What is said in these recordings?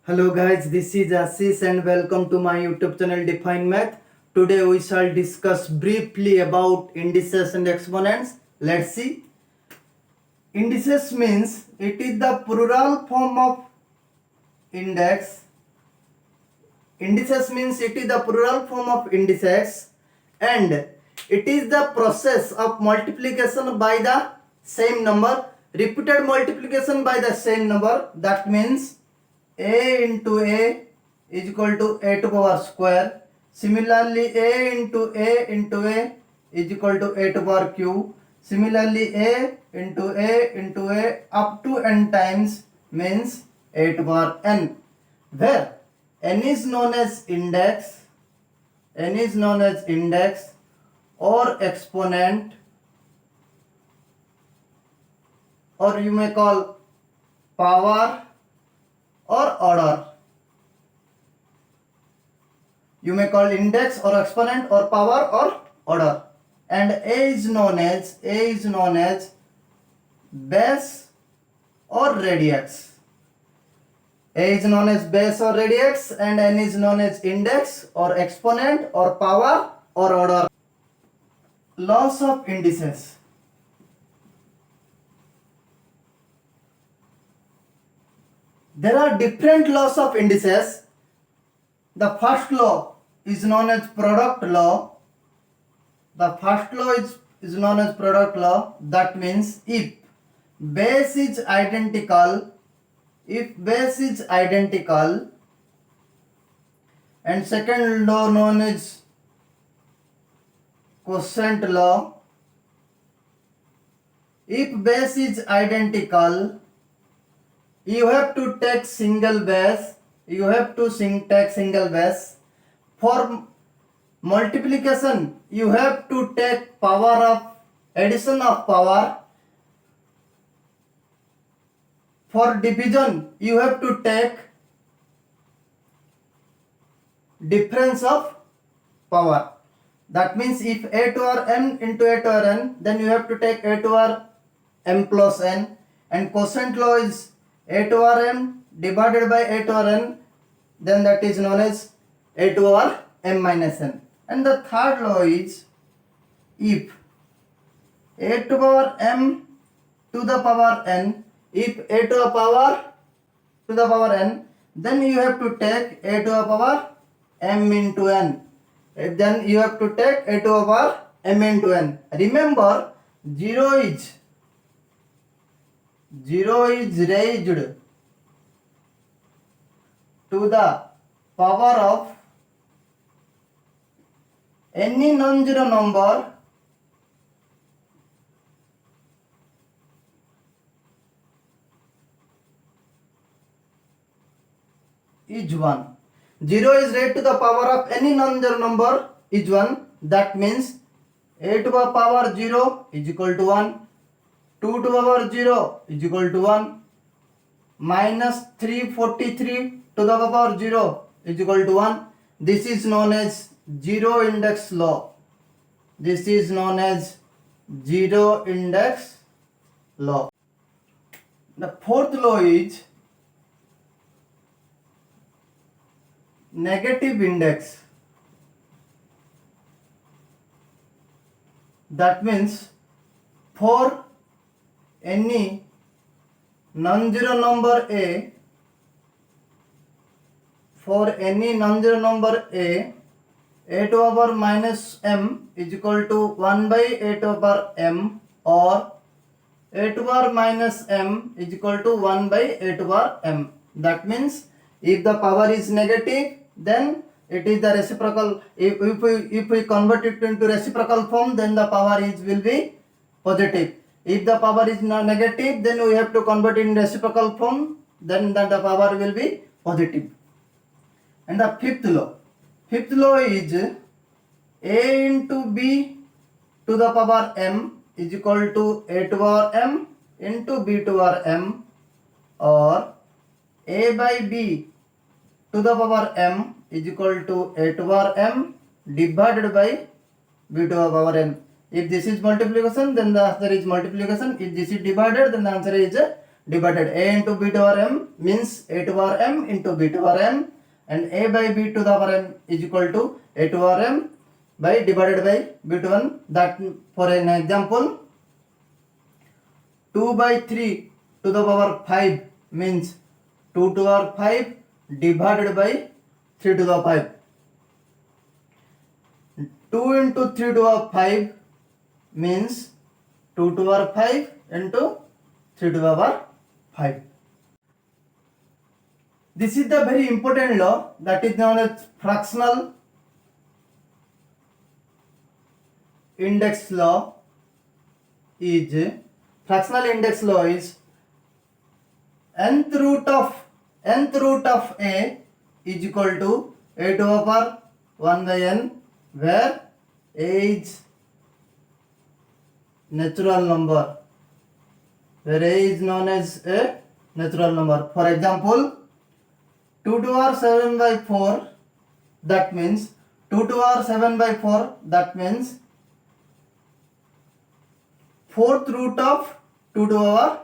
Hello guys, this is Assis and welcome to my YouTube channel Define Math. Today we shall discuss briefly about indices and exponents. Let's see. Indices means it is the plural form of index. Indices means it is the plural form of indices and it is the process of multiplication by the same number, repeated multiplication by the same number. That means a into a is equal to a to power square. Similarly, a into a into a is equal to a to power cube. Similarly, a into a up to n times means a to power n, where n is known as index, or exponent, or you may call power or order. You may call index or exponent or power or order. And a is known as base or radix. A is known as base or radix and n is known as index or exponent or power or order. Laws of indices. There are different laws of indices. The first law is known as product law. The first law is known as product law. That means if base is identical, and second law known as quotient law. If base is identical, you have to take single base. Take single base. For multiplication, you have to take power of addition of power. For division, you have to take difference of power. That means if a to r m into a to r n, then you have to take a to r m plus n, and quotient law is a to r m divided by a to r n, then that is known as a to r m minus n. And the third law is if a to power m to the power n, if a to the power to the power n, then you have to take a to the power m into n. Then you have to take a to the power m into n. Remember, 0 is raised to the power of any non-zero number is 1. 0 is raised to the power of any non-zero number is 1. That means a to the power 0 is equal to 1. 2 to the power 0 is equal to 1. Minus 343 to the power 0 is equal to 1. This is known as zero index law. The fourth law is negative index. That means for any non-zero number a, a to the power minus m is equal to 1 by a to the power m, or a to the power minus m is equal to 1 by a to the power m. That means if the power is negative, then it is the reciprocal. If we convert it into reciprocal form, then the power will be positive. If the power is negative, then we have to convert it in reciprocal form, then the power will be positive. And the fifth law is a into b to the power m is equal to a to the power m into b to the power m, or a by b to the power m is equal to a to the power m divided by b to the power m. If this is multiplication, then the answer is multiplication. If this is divided, then the answer is divided a into b to power m means a to power m into b to power m, and a by b to the power m is equal to a to power m by divided by b to 1. That for an example, 2 by 3 to the power 5 means 2 to the power 5 divided by 3 to the 5. 2 into 3 to the 5 means 2 to the power 5 into 3 to the power 5. This is the very important law that is known as fractional index law. Fractional index law is nth root of a is equal to a to the power 1 by n, where a is natural number, where a is known as a natural number. For example, 2 to the power 7 by 4, that means 2 to the power 7 by 4, that means 4th root of 2 to the power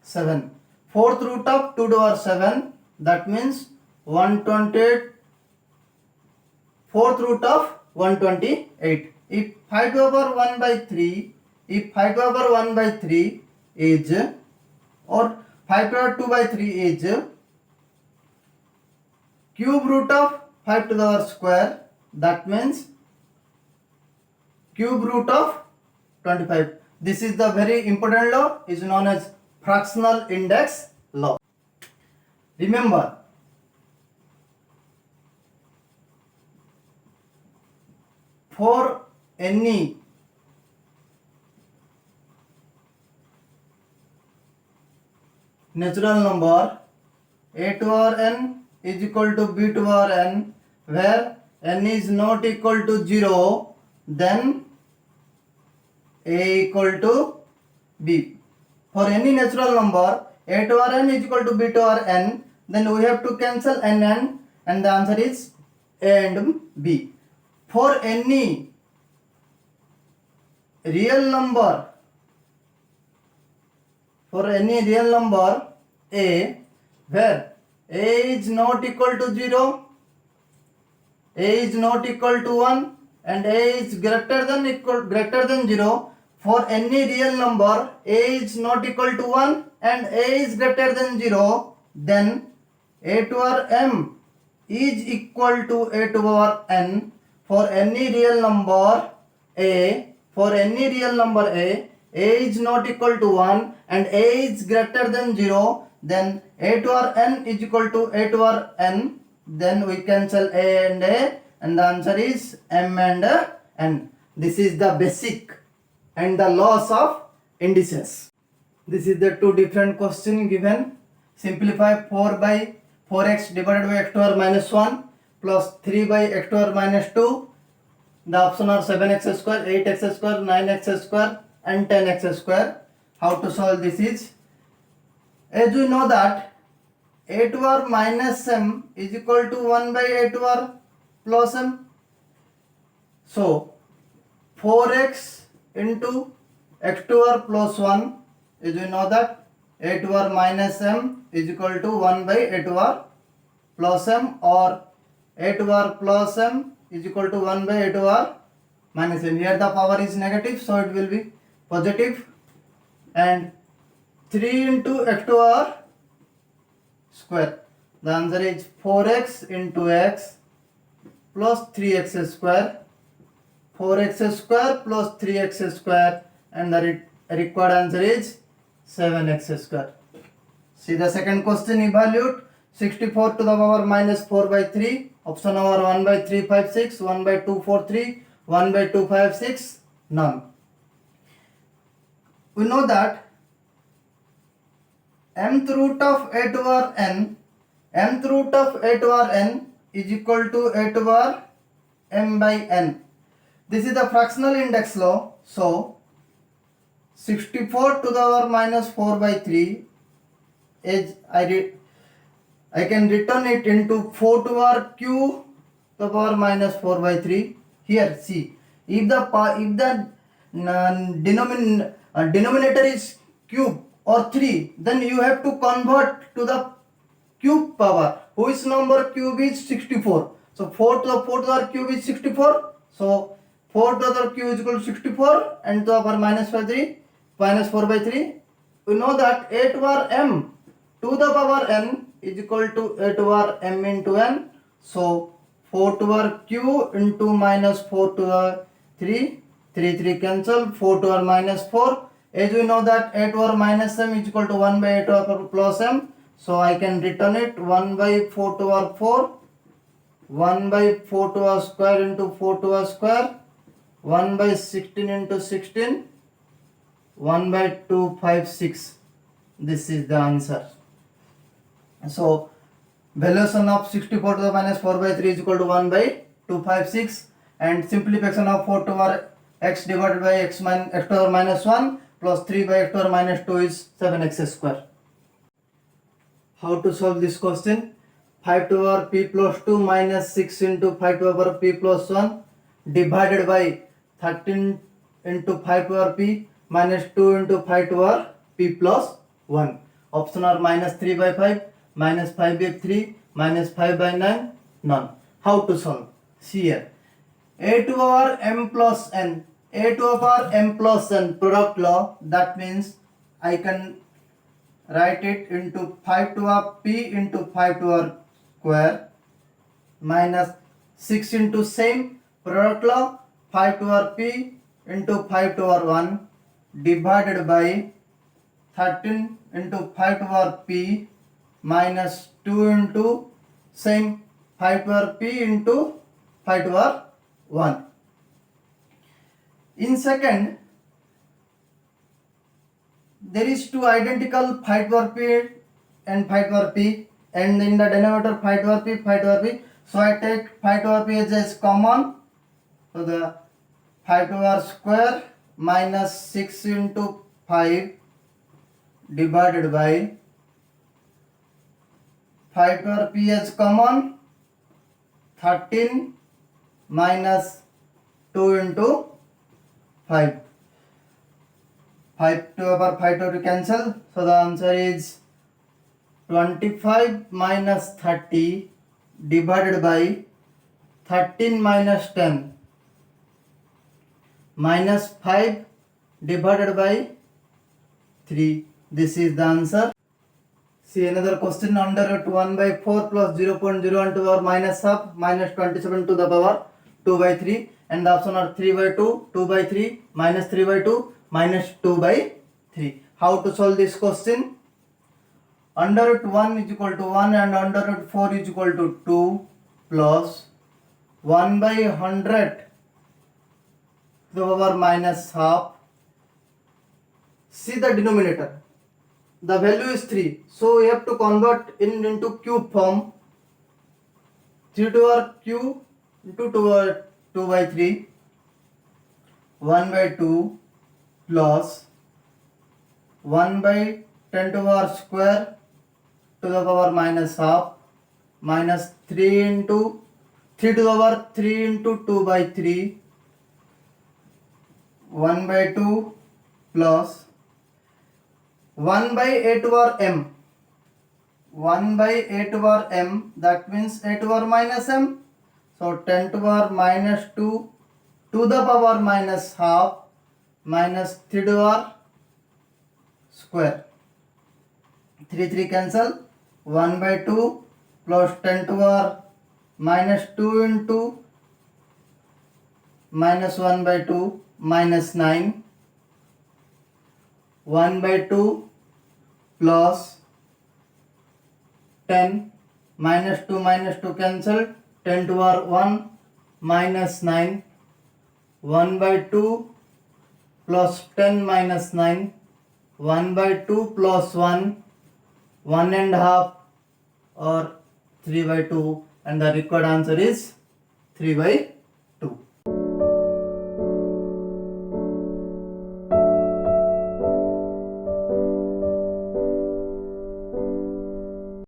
7. 4th root of 2 to the power 7, that means 128. 4th root of 128. If 5 to the power 1 by 3, if 5 to the power 1 by 3 is, or 5 to the power 2 by 3 is cube root of 5 to the power square, that means cube root of 25. This is the very important law, is known as fractional index law. Remember, for any natural number, a to power n is equal to b to power n, where n is not equal to 0, then a equal to b. For any natural number, a to power n is equal to b to power n, then we have to cancel n, and the answer is a and b. For any real number, a, where a is not equal to 0, a is not equal to 1, and a is greater than 0. For any real number, a is not equal to 1 and a is greater than 0, then a to power m is equal to a to power n. For any real number a, a is not equal to 1 and a is greater than 0, then a to power n is equal to a to power n. Then we cancel a, and the answer is m and n. This is the basic and the laws of indices. This is the two different question given. Simplify 4 by 4x divided by x to power minus 1 plus 3 by x to power minus 2. The option are 7x square, 8x square, 9x square and 10x square. How to solve this is, as we know that a to power minus m is equal to 1 by a to power plus m. So 4x into x to power plus 1, as we know that a to power minus m is equal to 1 by a to power plus m, or a to power plus m is equal to 1 by a to power minus m. Here the power is negative, so it will be positive. And 3 into x to power square. The answer is 4x into x plus 3x square. 4x square plus 3x square, and the required answer is 7x square. See the second question, evaluate 64 to the power minus 4 by 3. Option number 1 by 356, 1 by 243, 1 by 256, none. We know that mth root of a to power n, mth root of a to power n is equal to a to power m by n. This is the fractional index law. So 64 to the power minus 4 by 3 is I can return it into 4 to the power q to the power minus 4 by 3. Here see, if the denominator is cube, or 3, then you have to convert to the cube power, whose number cube is 64. So 4 to the 4 to the cube is 64. So 4 to the cube is equal to 64 and to the power minus 5 3 minus 4 by 3. We know that a to power m to the power n is equal to a to power m into n. So 4 to the power q into minus 4 to the 3, 3 cancel, 4 to the power minus 4. As we know that a to the power minus m is equal to 1 by a to the power plus m. So I can return it 1 by 4 to the power 4, 1 by 4 to the power square into 4 to the power square, 1 by 16 into 16, 1 by 256. This is the answer. So valuation of 64 to the minus 4 by 3 is equal to 1 by 256, and simplification of 4 to the power x divided by x to the power minus 1 plus 3 by x to the power minus 2 is 7x square. How to solve this question? 5 to the power p plus 2 minus 6 into 5 to the power p plus 1 divided by 13 into 5 to the power p minus 2 into 5 to the power p plus 1. Option are minus 3 by 5, minus 5 by 3, minus 5 by 9, none. How to solve? See here. A to the power m plus n. A to the power m plus n product law. That means I can write it into 5 to the power p into 5 to the power square minus 6 into same product law 5 to the power p into 5 to the power 1 divided by 13 into 5 to the power p minus 2 into same 5 to the power p into 5 to the power 1. In second, there is two identical 5 to the power p and 5 to the power p, and in the denominator 5 to the power p, 5 to the power p. So I take 5 to the power p as common. So the 5 to the power square minus 6 into 5 divided by 5 to the power p as common, 13 minus 2 into 5. 5 to the power 5 to cancel. So the answer is 25 minus 30 divided by 13 minus 10 minus 5 divided by 3. This is the answer. See another question. Under root 1 by 4 plus 0.01 to the power minus half minus 27 to the power 2 by 3, and the option are 3 by 2, 2 by 3, minus 3 by 2, minus 2 by 3. How to solve this question? Under root 1 is equal to 1 and under root 4 is equal to 2 plus 1 by 100 to the power minus half. See the denominator. The value is 3. So we have to convert into cube form. 3 to the power q into 2 by 3. 1 by 2 plus 1 by 10 to the power square to the power minus half minus 3 into 3 to the power 3 into 2 by 3, 1 by 2 plus 1 by a to the power m, 1 by a to the power m, that means a to the power minus m. So 10 to the power minus 2 to the power minus half minus 3 to the power square. 3 cancel. 1 by 2 plus 10 to the power minus 2 into minus 1 by 2 minus 9. 1 by 2 plus 10 minus 2 cancel. 10 to the power 1 minus 9. 1 by 2 plus 10 minus 9. 1 by 2 plus 1, 1 and a half or 3 by 2, and the required answer is 3 by 2.